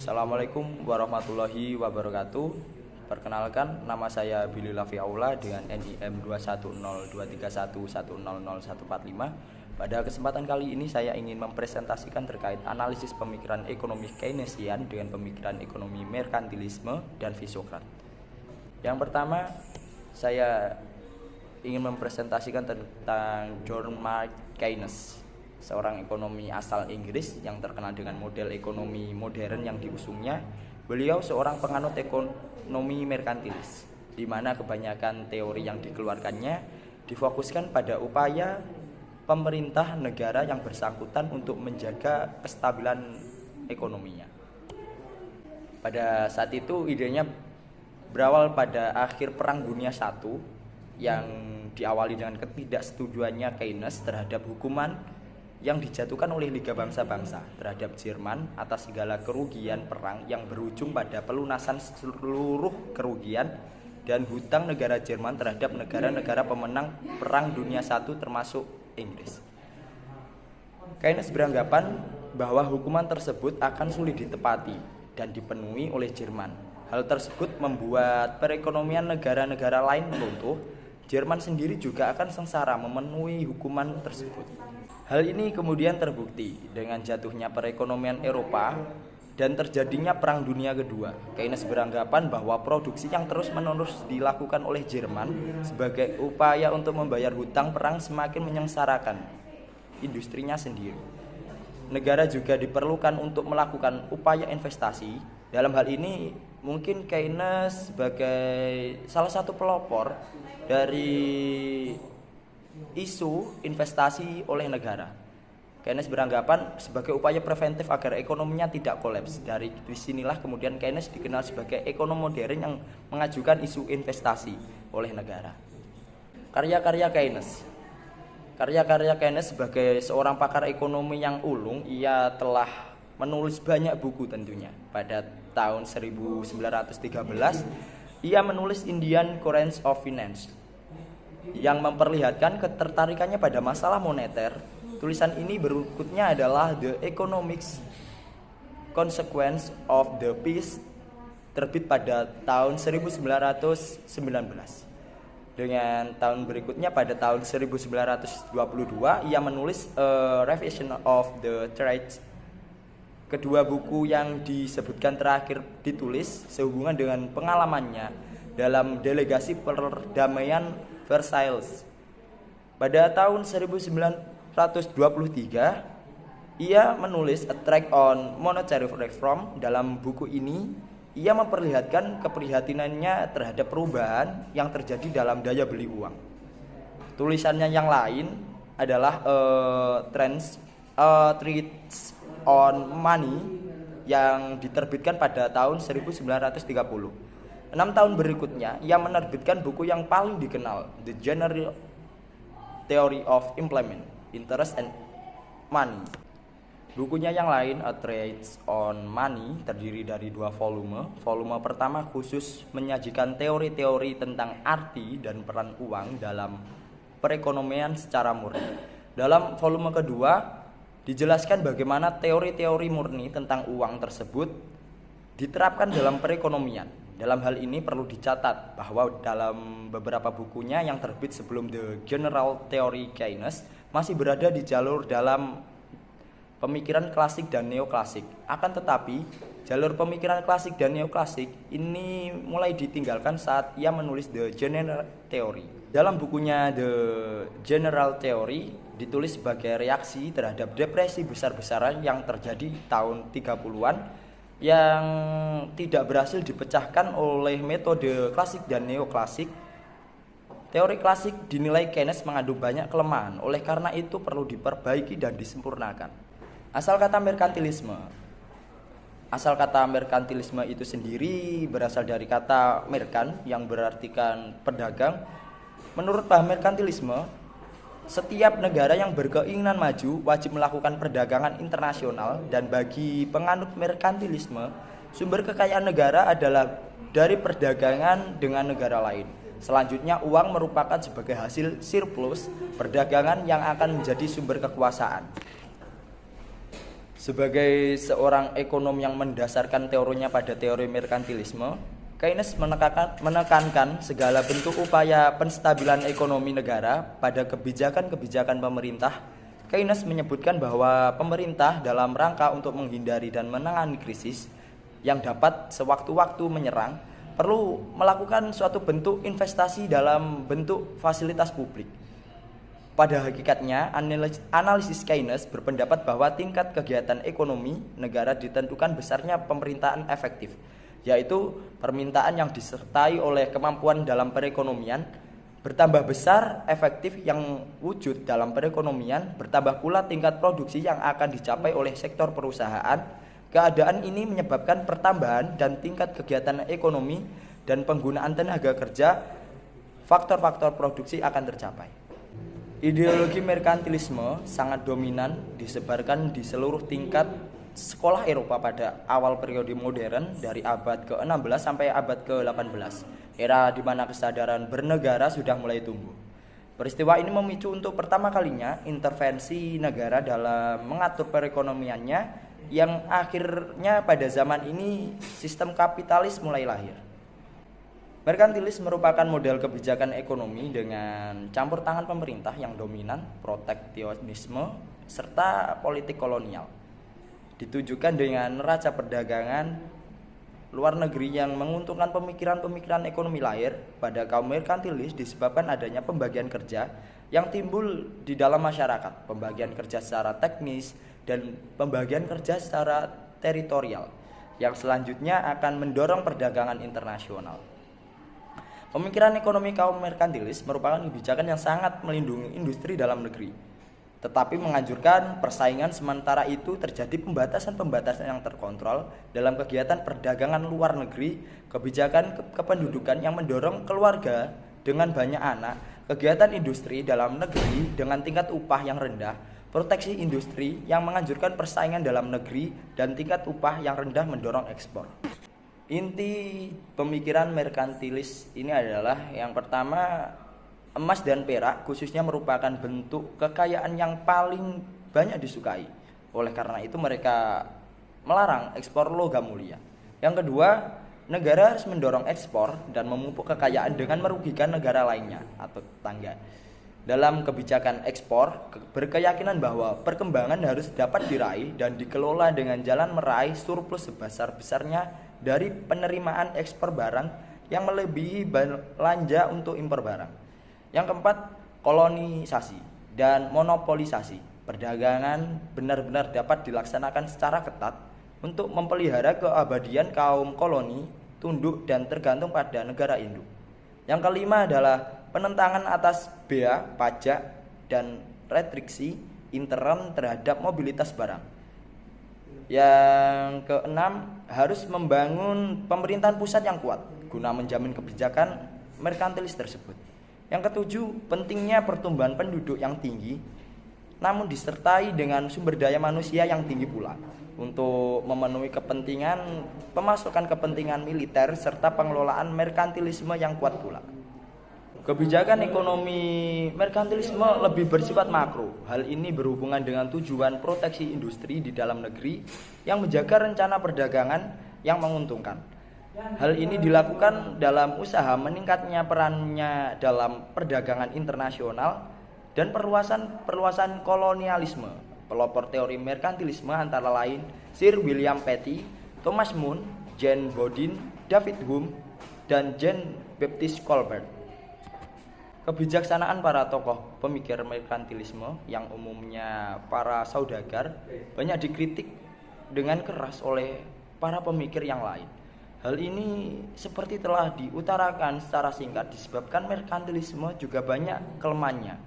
Assalamualaikum warahmatullahi wabarakatuh. Perkenalkan, nama saya Billy Lafi Aula dengan NIM 2102311000145. Pada kesempatan kali ini saya ingin mempresentasikan terkait analisis pemikiran ekonomi Keynesian dengan pemikiran ekonomi merkantilisme dan Visokrat. Yang pertama, saya ingin mempresentasikan tentang John Maynard Keynes, seorang ekonomi asal Inggris yang terkenal dengan model ekonomi modern yang diusungnya. Beliau seorang penganut ekonomi merkantilis, di mana kebanyakan teori yang dikeluarkannya difokuskan pada upaya pemerintah negara yang bersangkutan untuk menjaga kestabilan ekonominya. Pada saat itu idenya berawal pada akhir Perang Dunia I yang diawali dengan ketidaksetujuannya Keynes terhadap hukuman yang dijatuhkan oleh Liga Bangsa-Bangsa terhadap Jerman atas segala kerugian perang yang berujung pada pelunasan seluruh kerugian dan hutang negara Jerman terhadap negara-negara pemenang Perang Dunia I termasuk Inggris. Keynes beranggapan bahwa hukuman tersebut akan sulit ditepati dan dipenuhi oleh Jerman. Hal tersebut membuat perekonomian negara-negara lain runtuh. Jerman sendiri juga akan sengsara memenuhi hukuman tersebut. Hal ini kemudian terbukti dengan jatuhnya perekonomian Eropa dan terjadinya Perang Dunia Kedua. Keynes beranggapan bahwa produksi yang terus-menerus dilakukan oleh Jerman sebagai upaya untuk membayar hutang perang semakin menyengsarakan industrinya sendiri. Negara juga diperlukan untuk melakukan upaya investasi. Dalam hal ini mungkin Keynes sebagai salah satu pelopor dari isu investasi oleh negara. Keynes beranggapan sebagai upaya preventif agar ekonominya tidak kolaps. Dari disinilah kemudian Keynes dikenal sebagai ekonom modern yang mengajukan isu investasi oleh negara. Karya-karya Keynes sebagai seorang pakar ekonomi yang ulung, ia telah menulis banyak buku tentunya. Pada tahun 1913, ia menulis Indian Currents of Finance yang memperlihatkan ketertarikannya pada masalah moneter. Tulisan ini berikutnya adalah The Economic Consequence of the Peace, terbit pada tahun 1919. Dengan tahun berikutnya pada tahun 1922 ia menulis A Revision of the Trade. Kedua buku yang disebutkan terakhir ditulis sehubungan dengan pengalamannya dalam delegasi perdamaian Versailles. Pada tahun 1923, ia menulis A Tract on Monetary Reform. Dalam buku ini, ia memperlihatkan keprihatinannya terhadap perubahan yang terjadi dalam daya beli uang. Tulisannya yang lain adalah Treats on Money yang diterbitkan pada tahun 1930. 6 tahun berikutnya, ia menerbitkan buku yang paling dikenal, The General Theory of Employment, Interest and Money. Bukunya yang lain, A Treatise on Money, terdiri dari 2 volume. Volume pertama khusus menyajikan teori-teori tentang arti dan peran uang dalam perekonomian secara murni. Dalam volume kedua, dijelaskan bagaimana teori-teori murni tentang uang tersebut diterapkan dalam perekonomian. Dalam hal ini perlu dicatat bahwa dalam beberapa bukunya yang terbit sebelum The General Theory, Keynes masih berada di jalur dalam pemikiran klasik dan neoklasik. Akan tetapi, jalur pemikiran klasik dan neoklasik ini mulai ditinggalkan saat ia menulis The General Theory. Dalam bukunya The General Theory ditulis sebagai reaksi terhadap depresi besar-besaran yang terjadi tahun 30-an yang tidak berhasil dipecahkan oleh metode klasik dan neoklasik. Teori klasik dinilai Keynes mengandung banyak kelemahan, oleh karena itu perlu diperbaiki dan disempurnakan. Asal kata merkantilisme itu sendiri berasal dari kata merkan yang berartikan pedagang. Menurut paham merkantilisme, setiap negara yang berkeinginan maju wajib melakukan perdagangan internasional, dan bagi penganut merkantilisme, sumber kekayaan negara adalah dari perdagangan dengan negara lain. Selanjutnya, uang merupakan sebagai hasil surplus perdagangan yang akan menjadi sumber kekuasaan. Sebagai seorang ekonom yang mendasarkan teorinya pada teori merkantilisme, Keynes menekankan segala bentuk upaya penstabilan ekonomi negara pada kebijakan-kebijakan pemerintah. Keynes menyebutkan bahwa pemerintah dalam rangka untuk menghindari dan menangani krisis yang dapat sewaktu-waktu menyerang, perlu melakukan suatu bentuk investasi dalam bentuk fasilitas publik. Pada hakikatnya, analisis Keynes berpendapat bahwa tingkat kegiatan ekonomi negara ditentukan besarnya pemerintahan efektif, yaitu permintaan yang disertai oleh kemampuan dalam perekonomian. Bertambah besar efektif yang wujud dalam perekonomian, bertambah pula tingkat produksi yang akan dicapai oleh sektor perusahaan. Keadaan ini menyebabkan pertambahan dan tingkat kegiatan ekonomi dan penggunaan tenaga kerja, faktor-faktor produksi akan tercapai. Ideologi merkantilisme sangat dominan disebarkan di seluruh tingkat sekolah Eropa pada awal periode modern dari abad ke-16 sampai abad ke-18, era di mana kesadaran bernegara sudah mulai tumbuh. Peristiwa ini memicu untuk pertama kalinya intervensi negara dalam mengatur perekonomiannya, yang akhirnya pada zaman ini sistem kapitalis mulai lahir. Merkantilis merupakan model kebijakan ekonomi dengan campur tangan pemerintah yang dominan, proteksionisme, serta politik kolonial. Ditujukan dengan neraca perdagangan luar negeri yang menguntungkan pemikiran-pemikiran ekonomi lahir pada kaum merkantilis disebabkan adanya pembagian kerja yang timbul di dalam masyarakat, pembagian kerja secara teknis dan pembagian kerja secara teritorial yang selanjutnya akan mendorong perdagangan internasional. Pemikiran ekonomi kaum merkantilis merupakan kebijakan yang sangat melindungi industri dalam negeri, tetapi menganjurkan persaingan. Sementara itu terjadi pembatasan-pembatasan yang terkontrol dalam kegiatan perdagangan luar negeri, kebijakan kependudukan yang mendorong keluarga dengan banyak anak, kegiatan industri dalam negeri dengan tingkat upah yang rendah, proteksi industri yang menganjurkan persaingan dalam negeri, dan tingkat upah yang rendah mendorong ekspor. Inti pemikiran merkantilis ini adalah yang pertama, emas dan perak khususnya merupakan bentuk kekayaan yang paling banyak disukai. Oleh karena itu mereka melarang ekspor logam mulia. Yang kedua, negara harus mendorong ekspor dan memupuk kekayaan dengan merugikan negara lainnya atau tetangga. Dalam kebijakan ekspor, berkeyakinan bahwa perkembangan harus dapat diraih dan dikelola dengan jalan meraih surplus sebesar-besarnya dari penerimaan ekspor barang yang melebihi belanja untuk impor barang. Yang keempat, kolonisasi dan monopolisasi. Perdagangan benar-benar dapat dilaksanakan secara ketat untuk memelihara keabadian kaum koloni, tunduk dan tergantung pada negara induk. Yang kelima adalah penentangan atas bea, pajak, dan restriksi intern terhadap mobilitas barang. Yang keenam, harus membangun pemerintahan pusat yang kuat guna menjamin kebijakan merkantilis tersebut. Yang ketujuh, pentingnya pertumbuhan penduduk yang tinggi namun disertai dengan sumber daya manusia yang tinggi pula untuk memenuhi kepentingan pemasukan kepentingan militer serta pengelolaan merkantilisme yang kuat pula. Kebijakan ekonomi merkantilisme lebih bersifat makro. Hal ini berhubungan dengan tujuan proteksi industri di dalam negeri yang menjaga rencana perdagangan yang menguntungkan. Hal ini dilakukan dalam usaha meningkatnya perannya dalam perdagangan internasional dan perluasan kolonialisme. Pelopor teori merkantilisme antara lain Sir William Petty, Thomas Moon, Jane Bodin, David Hume, dan Jean Baptiste Colbert. Kebijaksanaan para tokoh pemikir merkantilisme yang umumnya para saudagar banyak dikritik dengan keras oleh para pemikir yang lain. Hal ini seperti telah diutarakan secara singkat disebabkan merkantilisme juga banyak kelemahannya.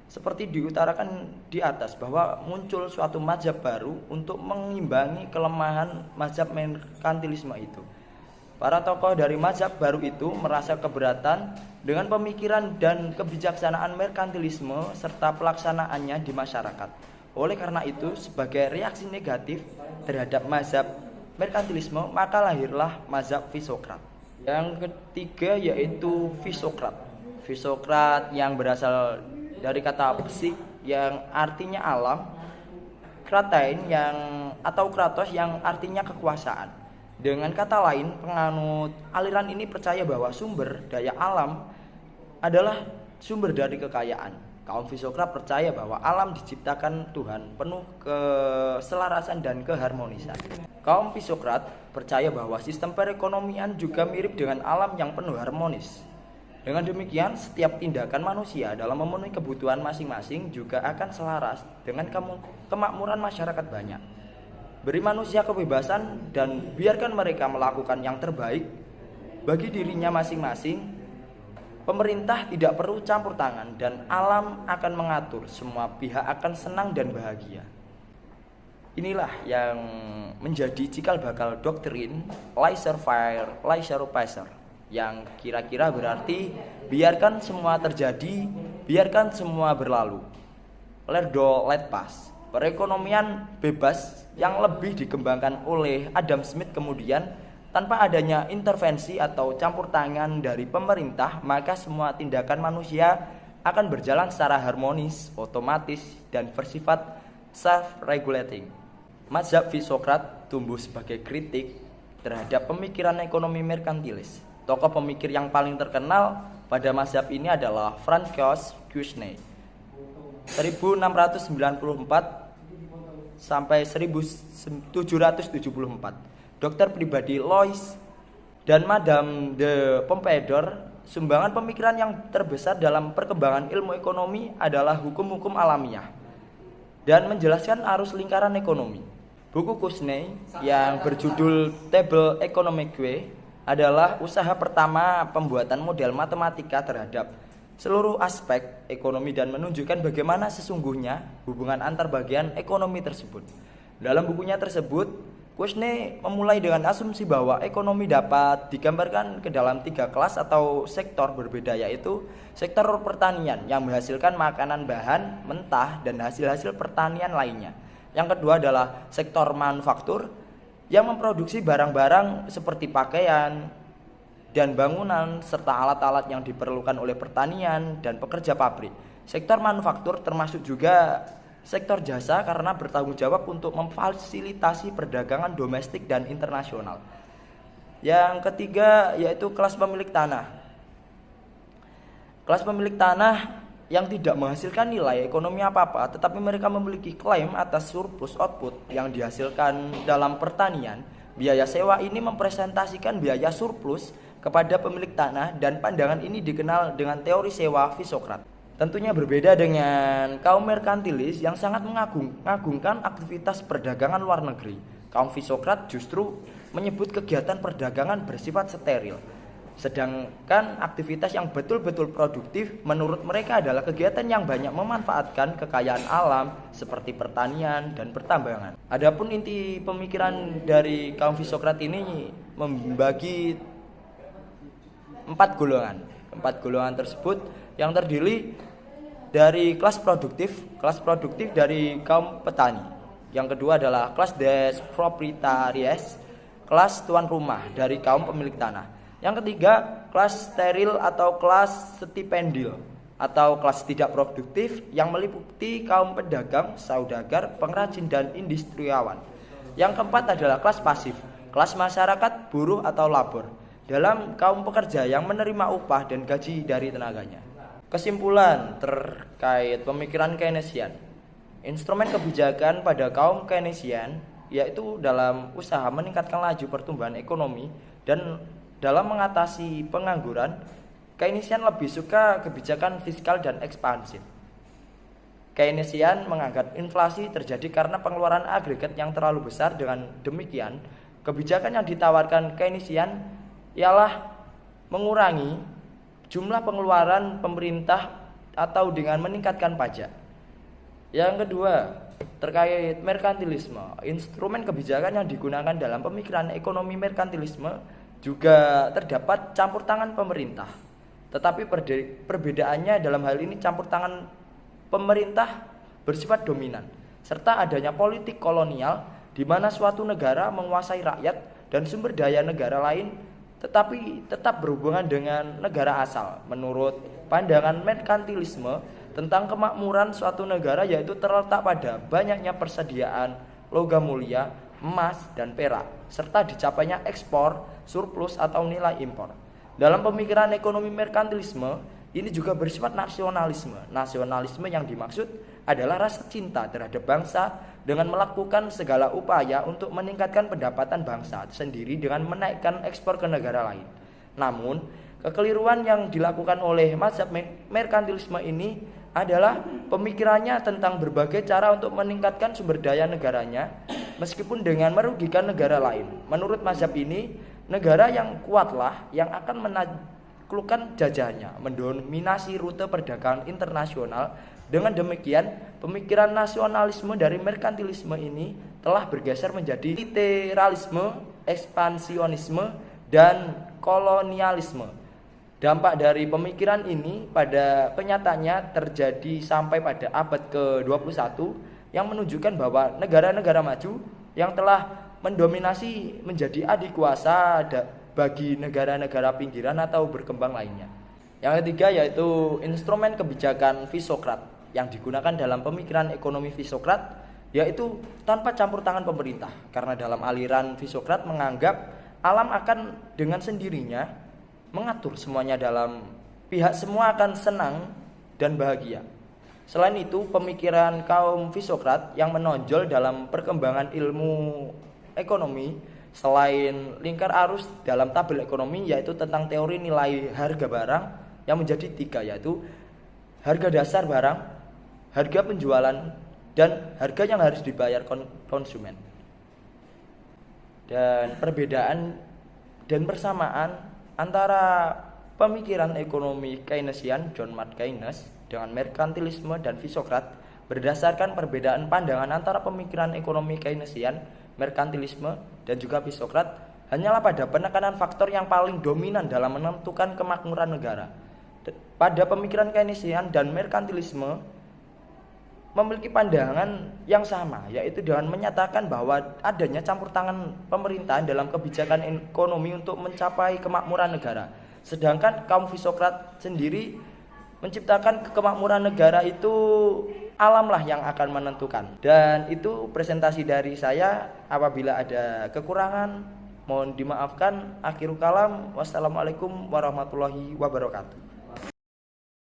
Seperti diutarakan di atas bahwa muncul suatu mazhab baru untuk mengimbangi kelemahan mazhab merkantilisme itu. Para tokoh dari mazhab baru itu merasa keberatan dengan pemikiran dan kebijaksanaan merkantilisme serta pelaksanaannya di masyarakat. Oleh karena itu, sebagai reaksi negatif terhadap mazhab merkantilisme, maka lahirlah mazhab Fisokrat. Yang ketiga yaitu Fisokrat. Fisokrat yang berasal dari kata psik yang artinya alam, kratein yang atau kratos yang artinya kekuasaan. Dengan kata lain, penganut aliran ini percaya bahwa sumber daya alam adalah sumber dari kekayaan. Kaum Fisokrat percaya bahwa alam diciptakan Tuhan penuh keselarasan dan keharmonisan. Kaum Fisokrat percaya bahwa sistem perekonomian juga mirip dengan alam yang penuh harmonis. Dengan demikian, setiap tindakan manusia dalam memenuhi kebutuhan masing-masing juga akan selaras dengan kemakmuran masyarakat banyak. Beri manusia kebebasan dan biarkan mereka melakukan yang terbaik bagi dirinya masing-masing. Pemerintah tidak perlu campur tangan dan alam akan mengatur. Semua pihak akan senang dan bahagia. Inilah yang menjadi cikal bakal doktrin laissez-faire, laissez-passer, yang kira-kira berarti biarkan semua terjadi, biarkan semua berlalu. Let go, let pass. Perekonomian bebas yang lebih dikembangkan oleh Adam Smith kemudian, tanpa adanya intervensi atau campur tangan dari pemerintah, maka semua tindakan manusia akan berjalan secara harmonis, otomatis, dan bersifat self-regulating. Mazhab Fisokrat tumbuh sebagai kritik terhadap pemikiran ekonomi merkantilis. Tokoh pemikir yang paling terkenal pada mazhab ini adalah Francois Quesnay, 1694 sampai 1774. Dokter pribadi Louis dan Madame de Pompadour. Sumbangan pemikiran yang terbesar dalam perkembangan ilmu ekonomi adalah hukum-hukum alamiah dan menjelaskan arus lingkaran ekonomi. Buku Quesnay yang berjudul Table Economique adalah usaha pertama pembuatan model matematika terhadap seluruh aspek ekonomi dan menunjukkan bagaimana sesungguhnya hubungan antar bagian ekonomi tersebut. Dalam bukunya tersebut, Quesnay memulai dengan asumsi bahwa ekonomi dapat digambarkan ke dalam 3 kelas atau sektor berbeda, yaitu sektor pertanian yang menghasilkan makanan bahan mentah dan hasil-hasil pertanian lainnya. Yang kedua adalah sektor manufaktur yang memproduksi barang-barang seperti pakaian dan bangunan serta alat-alat yang diperlukan oleh pertanian dan pekerja pabrik. Sektor manufaktur termasuk juga sektor jasa karena bertanggung jawab untuk memfasilitasi perdagangan domestik dan internasional. Yang ketiga yaitu kelas pemilik tanah. Kelas pemilik tanah yang tidak menghasilkan nilai ekonomi apa-apa, tetapi mereka memiliki klaim atas surplus output yang dihasilkan dalam pertanian. Biaya sewa ini mempresentasikan biaya surplus kepada pemilik tanah, dan pandangan ini dikenal dengan teori sewa Fisokrat. Tentunya berbeda dengan kaum merkantilis yang sangat mengagungkan aktivitas perdagangan luar negeri. Kaum Fisokrat justru menyebut kegiatan perdagangan bersifat steril. Sedangkan aktivitas yang betul-betul produktif menurut mereka adalah kegiatan yang banyak memanfaatkan kekayaan alam seperti pertanian dan pertambangan. Adapun inti pemikiran dari kaum Fisokrat ini membagi 4 golongan. 4 golongan tersebut yang terdiri dari kelas produktif dari kaum petani. Yang kedua adalah kelas des proprietaries, kelas tuan rumah dari kaum pemilik tanah. Yang ketiga, kelas steril atau kelas stipendil atau kelas tidak produktif yang meliputi kaum pedagang, saudagar, pengrajin, dan industriawan. Yang keempat adalah kelas pasif, kelas masyarakat, buruh atau labor, dalam kaum pekerja yang menerima upah dan gaji dari tenaganya. Kesimpulan terkait pemikiran Keynesian. Instrumen kebijakan pada kaum Keynesian yaitu dalam usaha meningkatkan laju pertumbuhan ekonomi dan dalam mengatasi pengangguran. Keynesian lebih suka kebijakan fiskal dan ekspansif. Keynesian menganggap inflasi terjadi karena pengeluaran agregat yang terlalu besar. Dengan demikian, kebijakan yang ditawarkan Keynesian ialah mengurangi jumlah pengeluaran pemerintah atau dengan meningkatkan pajak. Yang kedua, terkait merkantilisme. Instrumen kebijakan yang digunakan dalam pemikiran ekonomi merkantilisme juga terdapat campur tangan pemerintah. Tetapi perbedaannya dalam hal ini campur tangan pemerintah bersifat dominan, serta adanya politik kolonial di mana suatu negara menguasai rakyat dan sumber daya negara lain, tetapi tetap berhubungan dengan negara asal. Menurut pandangan merkantilisme tentang kemakmuran suatu negara yaitu terletak pada banyaknya persediaan logam mulia, emas, dan perak, serta dicapainya ekspor, surplus atau nilai impor. Dalam pemikiran ekonomi merkantilisme, ini juga bersifat nasionalisme. Nasionalisme yang dimaksud adalah rasa cinta terhadap bangsa dengan melakukan segala upaya untuk meningkatkan pendapatan bangsa sendiri dengan menaikkan ekspor ke negara lain. Namun, kekeliruan yang dilakukan oleh mazhab merkantilisme ini adalah pemikirannya tentang berbagai cara untuk meningkatkan sumber daya negaranya meskipun dengan merugikan negara lain. Menurut mazhab ini, negara yang kuatlah yang akan menaklukkan jajahnya, mendominasi rute perdagangan internasional. Dengan demikian, pemikiran nasionalisme dari merkantilisme ini telah bergeser menjadi literalisme, ekspansionisme, dan kolonialisme. Dampak dari pemikiran ini pada kenyataannya terjadi sampai pada abad ke-21 yang menunjukkan bahwa negara-negara maju yang telah mendominasi menjadi adik kuasa bagi negara-negara pinggiran atau berkembang lainnya. Yang ketiga yaitu instrumen kebijakan Fisokrat yang digunakan dalam pemikiran ekonomi Fisokrat, yaitu tanpa campur tangan pemerintah, karena dalam aliran Fisokrat menganggap alam akan dengan sendirinya mengatur semuanya, dalam pihak semua akan senang dan bahagia. Selain itu, pemikiran kaum Fisokrat yang menonjol dalam perkembangan ilmu ekonomi selain lingkar arus dalam tabel ekonomi, yaitu tentang teori nilai harga barang yang menjadi 3, yaitu harga dasar barang, harga penjualan, dan harga yang harus dibayar konsumen. Dan perbedaan dan persamaan antara pemikiran ekonomi Keynesian John Maynard Keynes dengan merkantilisme dan Fisokrat berdasarkan perbedaan pandangan antara pemikiran ekonomi Keynesian, merkantilisme, dan juga Fisokrat hanyalah pada penekanan faktor yang paling dominan dalam menentukan kemakmuran negara. Pada pemikiran Keynesian dan merkantilisme memiliki pandangan yang sama, yaitu dengan menyatakan bahwa adanya campur tangan pemerintahan dalam kebijakan ekonomi untuk mencapai kemakmuran negara. Sedangkan kaum Fisokrat sendiri menciptakan kemakmuran negara itu alamlah yang akan menentukan. Dan itu presentasi dari saya. Apabila ada kekurangan mohon dimaafkan. Akhirul kalam, wassalamualaikum warahmatullahi wabarakatuh.